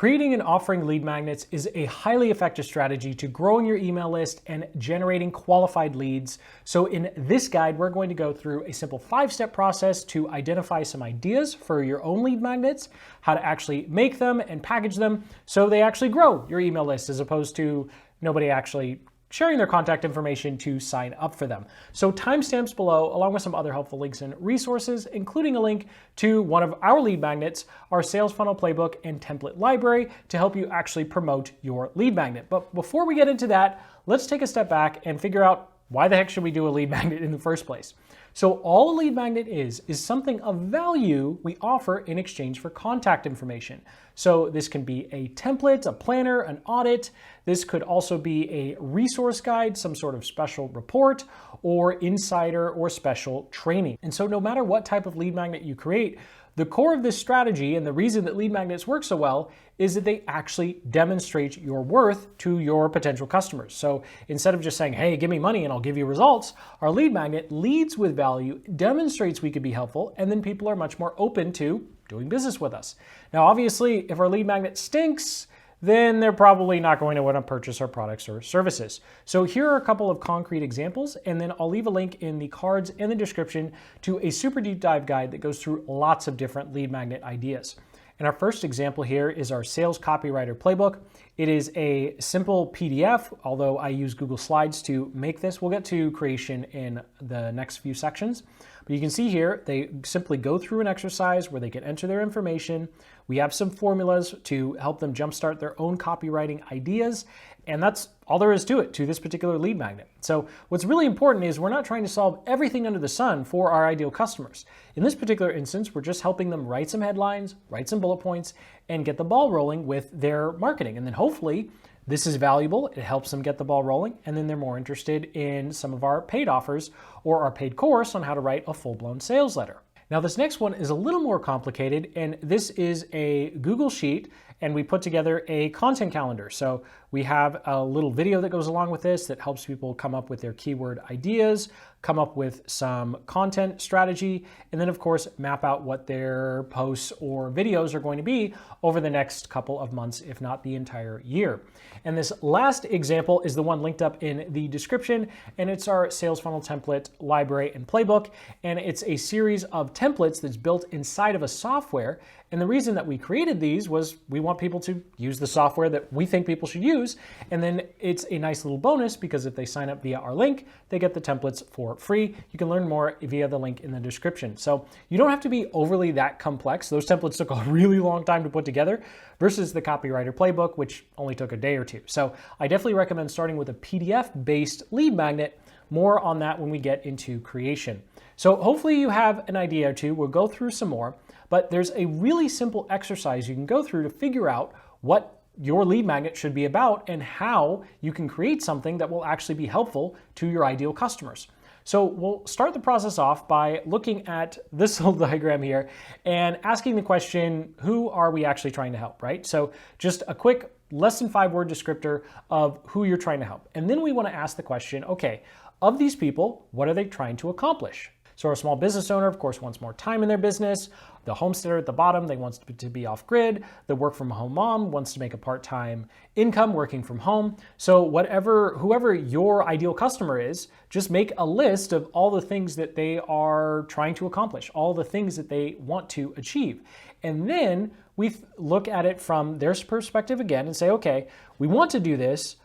Creating and offering lead magnets is a highly effective strategy to growing your email list and generating qualified leads. So in this guide, we're going to go through a simple 5-step process to identify some ideas for your own lead magnets, how to actually make them and package them so they actually grow your email list as opposed to nobody actually sharing their contact information to sign up for them. So timestamps below, along with some other helpful links and resources, including a link to one of our lead magnets, our sales funnel playbook and template library to help you actually promote your lead magnet. But before we get into that, let's take a step back and figure out why the heck should we do a lead magnet in the first place? So all a lead magnet is something of value we offer in exchange for contact information. So this can be a template, a planner, an audit. This could also be a resource guide, some sort of special report, or insider or special training. And so no matter what type of lead magnet you create, the core of this strategy and the reason that lead magnets work so well is that they actually demonstrate your worth to your potential customers. So instead of just saying, hey, give me money and I'll give you results, our lead magnet leads with value, demonstrates we could be helpful, and then people are much more open to doing business with us. Now, obviously, if our lead magnet stinks, then they're probably not going to want to purchase our products or services. So here are a couple of concrete examples, and then I'll leave a link in the cards and the description to a super deep dive guide that goes through lots of different lead magnet ideas. And our first example here is our sales copywriter playbook. It is a simple PDF, although I use Google Slides to make this. We'll get to creation in the next few sections. But you can see here, they simply go through an exercise where they can enter their information. We have some formulas to help them jumpstart their own copywriting ideas. And that's all there is to it, to this particular lead magnet. So what's really important is we're not trying to solve everything under the sun for our ideal customers. In this particular instance, we're just helping them write some headlines, write some bullet points, and get the ball rolling with their marketing. And then hopefully this is valuable, it helps them get the ball rolling, and then they're more interested in some of our paid offers or our paid course on how to write a full-blown sales letter. Now this next one is a little more complicated, and this is a Google Sheet, and we put together a content calendar. So we have a little video that goes along with this that helps people come up with their keyword ideas, come up with some content strategy, and then of course map out what their posts or videos are going to be over the next couple of months, if not the entire year. And this last example is the one linked up in the description, and it's our sales funnel template library and playbook. And it's a series of templates that's built inside of a software. And the reason that we created these was we want people to use the software that we think people should use. And then it's a nice little bonus because if they sign up via our link, they get the templates for free. You can learn more via the link in the description. So you don't have to be overly that complex. Those templates took a really long time to put together versus the copywriter playbook, which only took a day or two. So I definitely recommend starting with a PDF-based lead magnet. More on that when we get into creation. So hopefully you have an idea or two. We'll go through some more, but there's a really simple exercise you can go through to figure out what your lead magnet should be about and how you can create something that will actually be helpful to your ideal customers. So we'll start the process off by looking at this little diagram here and asking the question, who are we actually trying to help, right? So just a quick less than 5-word descriptor of who you're trying to help. And then we want to ask the question, okay, of these people, what are they trying to accomplish? So our small business owner, of course, wants more time in their business. The homesteader at the bottom, they want to be off grid. The work from home mom wants to make a part-time income working from home. So whoever your ideal customer is, just make a list of all the things that they are trying to accomplish, all the things that they want to achieve. And then we look at it from their perspective again and say, okay, we want to do this,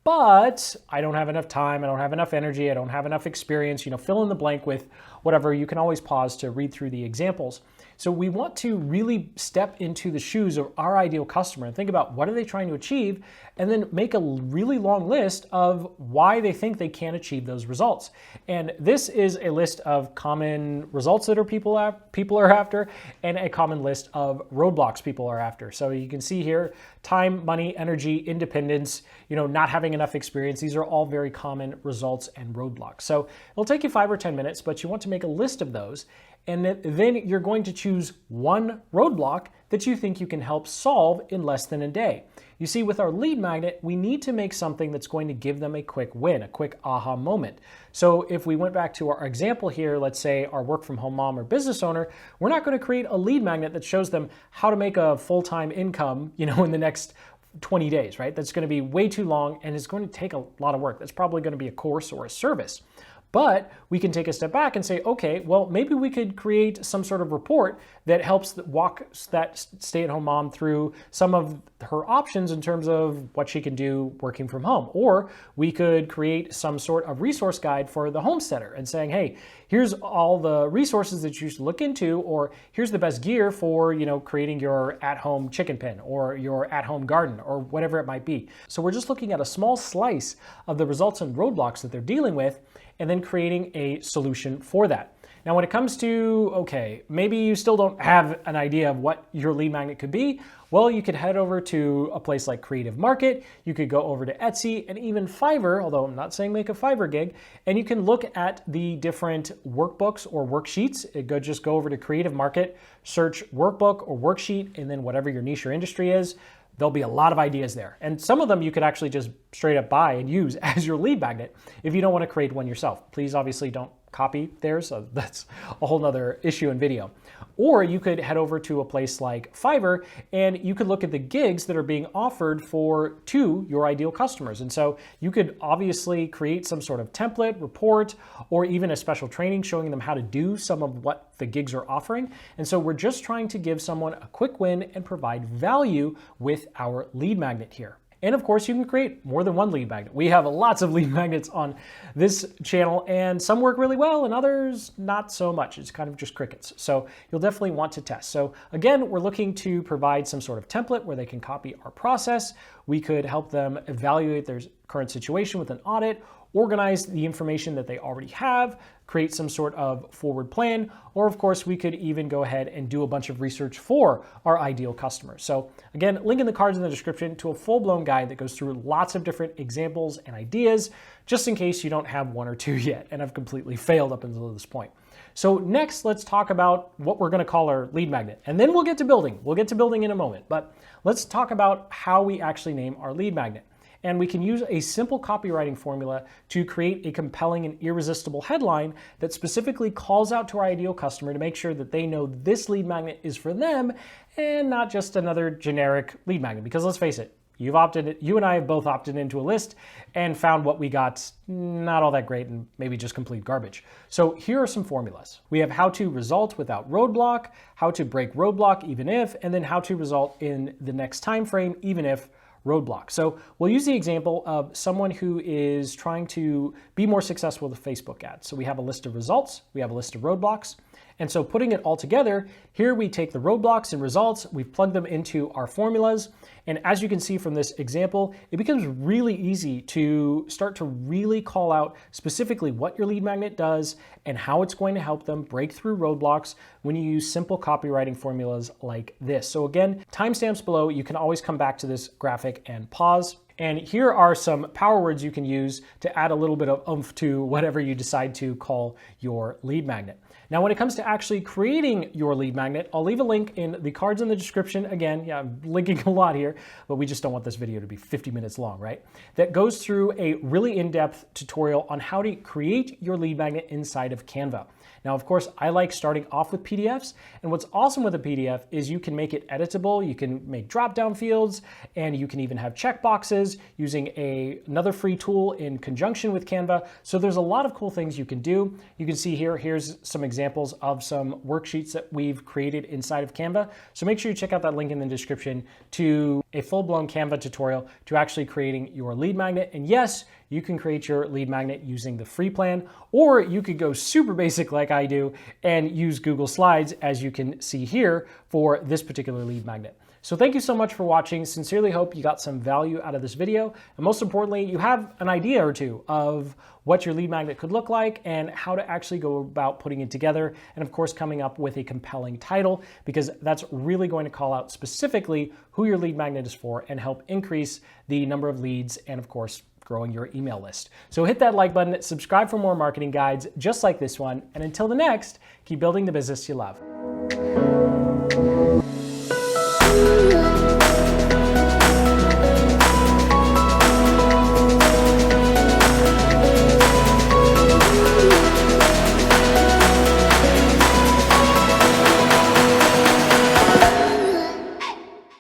but I don't have enough time, I don't have enough energy, I don't have enough experience, fill in the blank with whatever. You can always pause to read through the examples. So we want to really step into the shoes of our ideal customer and think about what are they trying to achieve, and then make a really long list of why they think they can achieve those results. And this is a list of common results that people are after, and a common list of roadblocks people are after. So you can see here, time, money, energy, independence, not having enough experience. These are all very common results and roadblocks. So it'll take you 5 or 10 minutes, but you want to make a list of those. And then you're going to choose one roadblock that you think you can help solve in less than a day. You see, with our lead magnet, we need to make something that's going to give them a quick win, a quick aha moment. So if we went back to our example here, let's say our work from home mom or business owner, we're not going to create a lead magnet that shows them how to make a full-time income, in the next 20 days, right? That's going to be way too long and it's going to take a lot of work. That's probably going to be a course or a service. But we can take a step back and say, okay, well, maybe we could create some sort of report that helps walk that stay-at-home mom through some of her options in terms of what she can do working from home. Or we could create some sort of resource guide for the homesteader and saying, hey, here's all the resources that you should look into, or here's the best gear for, creating your at-home chicken pen or your at-home garden or whatever it might be. So we're just looking at a small slice of the results and roadblocks that they're dealing with, and then creating a solution for that. Now, when it comes to, okay, maybe you still don't have an idea of what your lead magnet could be, well, you could head over to a place like Creative Market, you could go over to Etsy and even Fiverr, although I'm not saying make a Fiverr gig, and you can look at the different workbooks or worksheets. Just go over to Creative Market, search workbook or worksheet, and then whatever your niche or industry is, there'll be a lot of ideas there. And some of them you could actually just straight up buy and use as your lead magnet if you don't want to create one yourself. Please obviously don't copy theirs. So that's a whole nother issue in video. Or you could head over to a place like Fiverr and you could look at the gigs that are being offered to your ideal customers. And so you could obviously create some sort of template, report, or even a special training showing them how to do some of what the gigs are offering. And so we're just trying to give someone a quick win and provide value with our lead magnet here. And of course, you can create more than one lead magnet. We have lots of lead magnets on this channel, and some work really well and others not so much. It's kind of just crickets. So you'll definitely want to test. So again, we're looking to provide some sort of template where they can copy our process. We could help them evaluate their current situation with an audit, organize the information that they already have, create some sort of forward plan, or of course, we could even go ahead and do a bunch of research for our ideal customers. So again, link in the cards in the description to a full-blown guide that goes through lots of different examples and ideas, just in case you don't have one or two yet and have completely failed up until this point. So next, let's talk about what we're going to call our lead magnet, and then we'll get to building. We'll get to building in a moment, but let's talk about how we actually name our lead magnet. And we can use a simple copywriting formula to create a compelling and irresistible headline that specifically calls out to our ideal customer to make sure that they know this lead magnet is for them and not just another generic lead magnet. Because let's face it, you and I have both opted into a list and found what we got not all that great and maybe just complete garbage. So here are some formulas. We have how to result without roadblock, how to break roadblock even if, and then how to result in the next time frame even if roadblock. So we'll use the example of someone who is trying to be more successful with a Facebook ad. So we have a list of results, we have a list of roadblocks. And so putting it all together, here we take the roadblocks and results, we've plugged them into our formulas. And as you can see from this example, it becomes really easy to start to really call out specifically what your lead magnet does and how it's going to help them break through roadblocks when you use simple copywriting formulas like this. So again, timestamps below, you can always come back to this graphic and pause. And here are some power words you can use to add a little bit of oomph to whatever you decide to call your lead magnet. Now, when it comes to actually creating your lead magnet, I'll leave a link in the cards in the description. Again, yeah, I'm linking a lot here, but we just don't want this video to be 50 minutes long, right? That goes through a really in-depth tutorial on how to create your lead magnet inside of Canva. Now, of course, I like starting off with PDFs, and what's awesome with a PDF is you can make it editable, you can make drop-down fields, and you can even have checkboxes using another free tool in conjunction with Canva. So there's a lot of cool things you can do. You can see here's some examples of some worksheets that we've created inside of Canva. So make sure you check out that link in the description to a full-blown Canva tutorial to actually creating your lead magnet. And yes, you can create your lead magnet using the free plan, or you could go super basic like I do and use Google Slides, as you can see here, for this particular lead magnet. So thank you so much for watching. Sincerely hope you got some value out of this video. And most importantly, you have an idea or two of what your lead magnet could look like and how to actually go about putting it together. And of course, coming up with a compelling title, because that's really going to call out specifically who your lead magnet is for and help increase the number of leads and of course, growing your email list. So hit that like button, subscribe for more marketing guides just like this one. And until the next, keep building the business you love.